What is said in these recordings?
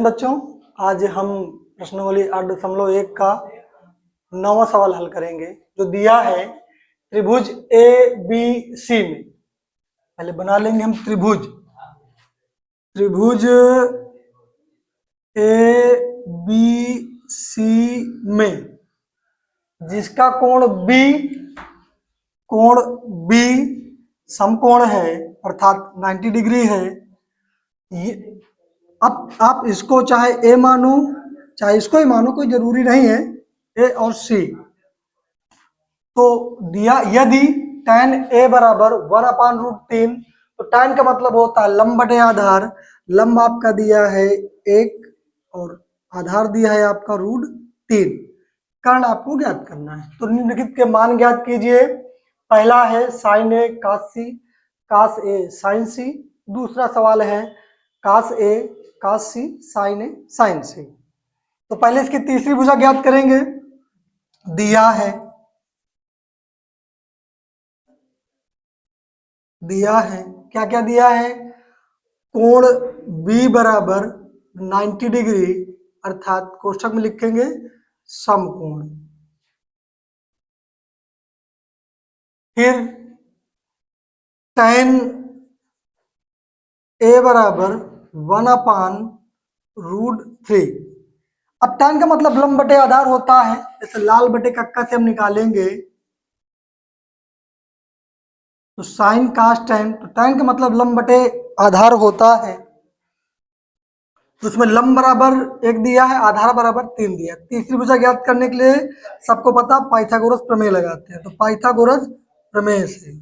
बच्चों, आज हम प्रश्नावली 8.1 का 9वां सवाल हल करेंगे जो दिया है त्रिभुज ए बी सी में। पहले बना लेंगे हम त्रिभुज ए बी सी में जिसका कोण बी समकोण है अर्थात 90 डिग्री है। अब आप इसको चाहे ए मानो चाहे इसको ही मानो, कोई जरूरी नहीं है, ए और सी। तो दिया यदि tan ए बराबर 1/√3, तो tan का मतलब होता है लंब बटे आधार। लंब आपका दिया है 1 और आधार दिया है आपका √3। कर्ण आपको ज्ञात करना है, तो निम्नलिखित के मान ज्ञात कीजिए। पहला है sin ए cos ए sin सी। दूसरा सवाल है cos ए cos सी sin ए sin सी। तो पहले इसकी तीसरी भुजा ज्ञात करेंगे। दिया है क्या क्या दिया है? कोण B बराबर 90 डिग्री अर्थात कोष्ठक में लिखेंगे समकोण। फिर tan A बराबर 1/√3। अब tan का मतलब लंब बटे आधार होता है, जैसे लाल बटे कक्का से हम निकालेंगे तो साइन कास tan, तो tan का मतलब लंब बटे आधार होता है। तो उसमें लंब बराबर 1 दिया है, आधार बराबर 3 दिया है। तीसरी भुजा ज्ञात करने के लिए सबको पता पाइथागोरस प्रमेय लगाते हैं। तो पाइथागोरस प्रमेय से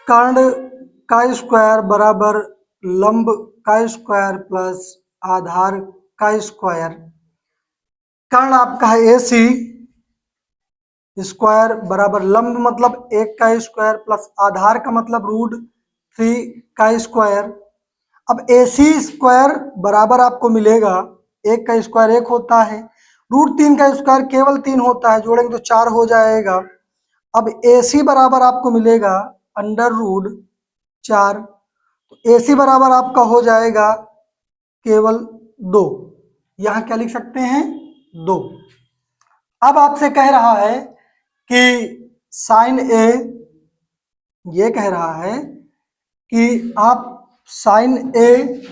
कर्ण का स्क्वायर बराबर लंब का स्क्वायर प्लस आधार का स्क्वायर। कर्ण आपका है AC स्क्वायर बराबर लंब मतलब 1 का स्क्वायर प्लस आधार का मतलब √3 का स्क्वायर। अब AC स्क्वायर बराबर आपको मिलेगा 1 का स्क्वायर 1 होता है, √3 का स्क्वायर केवल 3 होता है, जोड़ेंगे तो 4 हो जाएगा। अब AC बराबर आपको मिलेगा √4, तो AC बराबर आपका हो जाएगा केवल 2। यहाँ क्या लिख सकते हैं? 2। अब आपसे कह रहा है कि साइन ए, ये कह रहा है कि आप साइन ए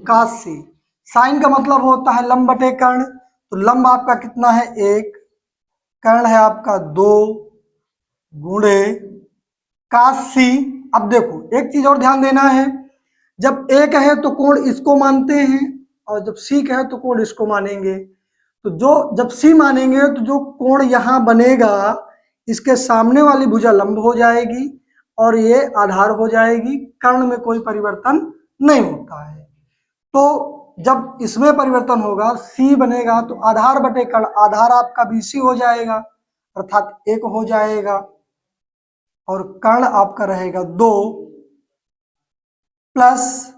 cos सी। साइन का मतलब होता है लंब बटे कर्ण, तो लंब आपका कितना है? 1, कर्ण है आपका 2 गुणे cos सी। अब देखो एक चीज और ध्यान देना है, जब ए कहे तो कोण इसको मानते हैं और जब सी कहे तो कोण इसको मानेंगे। तो जब सी मानेंगे तो जो कोण यहाँ बनेगा इसके सामने वाली भुजा लंब हो जाएगी और ये आधार हो जाएगी। कर्ण में कोई परिवर्तन नहीं होता है। तो जब इसमें परिवर्तन होगा सी बनेगा तो आधार बटे कर्ण, आधार आपका BC हो जाएगा अर्थात 1 हो जाएगा और कर्ण आपका रहेगा 2 प्लस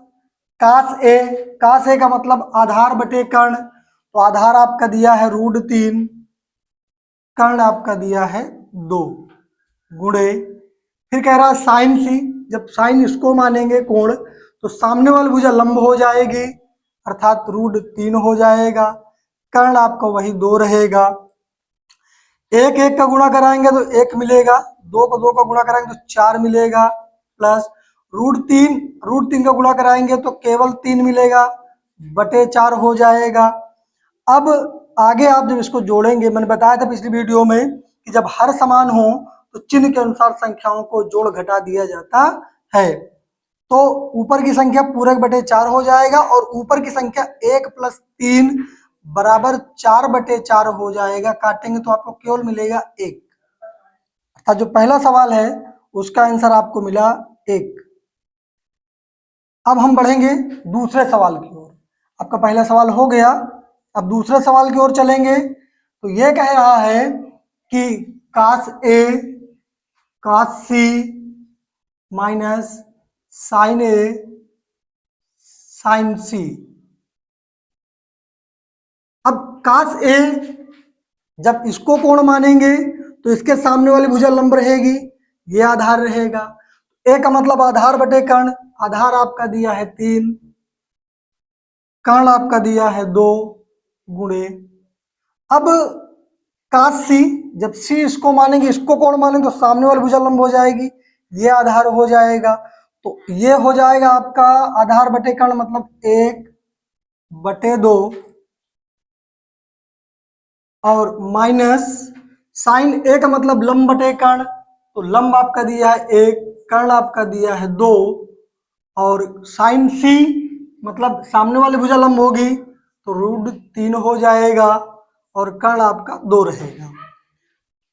कास ए का मतलब आधार बटे कर्ण, तो आधार आपका दिया है √3, कर्ण आपका दिया है 2 गुणे। फिर कह रहा है साइन सी, जब साइन इसको मानेंगे कोण तो सामने वाली भुजा लंब हो जाएगी अर्थात √3 हो जाएगा, कर्ण आपका वही 2 रहेगा। 1 1 का गुणा कराएंगे तो 1 मिलेगा, 2 को 2 का गुणा कराएंगे तो 4 मिलेगा, प्लस √3 का गुणा कराएंगे तो केवल 3 मिलेगा, बटे 4 हो जाएगा। अब आगे आप जब इसको जोड़ेंगे, मैंने बताया था पिछली वीडियो में कि जब हर समान हो तो चिन्ह के अनुसार संख्याओं को जोड़ घटा दिया जाता है। तो ऊपर की संख्या पूरक बटे 4 हो जाएगा और ऊपर की संख्या 1 + 3 बराबर 4 बटे 4 हो जाएगा। काटेंगे तो आपको केवल मिलेगा 1। अर्थात जो पहला सवाल है उसका आंसर आपको मिला 1। अब हम बढ़ेंगे दूसरे सवाल की ओर। आपका पहला सवाल हो गया, अब दूसरे सवाल की ओर चलेंगे। तो ये कह रहा है कि cos A cos C minus sin A sin C अब काश ए जब इसको कोण मानेंगे तो इसके सामने वाली भुजा लंब रहेगी, ये आधार रहेगा। ए का मतलब आधार बटे कर्ण, आधार आपका दिया है 3, कर्ण आपका दिया है 2 गुणे। अब काश सी, जब सी इसको मानेंगे, इसको कोण मानेंगे तो सामने वाली भुजा लंब हो जाएगी, ये आधार हो जाएगा। तो ये हो जाएगा आपका आधार बटे कर्ण मतलब 1/2 और माइनस साइन ए का मतलब लंब बटे कर्ण, तो लंब आपका दिया है 1, कर्ण आपका दिया है 2 और साइन सी मतलब सामने वाली भुजा लंब होगी तो √3 हो जाएगा और कर्ण आपका 2 रहेगा।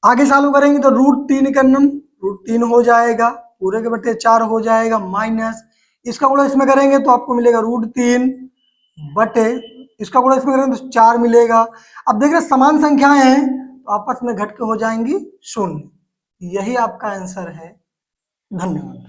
आगे चालू करेंगे तो √3 कर्णम √3 हो जाएगा, पूरे के बटे 4 हो जाएगा, माइनस इसका गुणा इसमें करेंगे तो आपको मिलेगा √3 बटे, इसका गुणा इसमें करेंगे तो 4 मिलेगा। अब देख रहे समान संख्याएं हैं तो आपस में घट के हो जाएंगी 0। यही आपका आंसर है। धन्यवाद।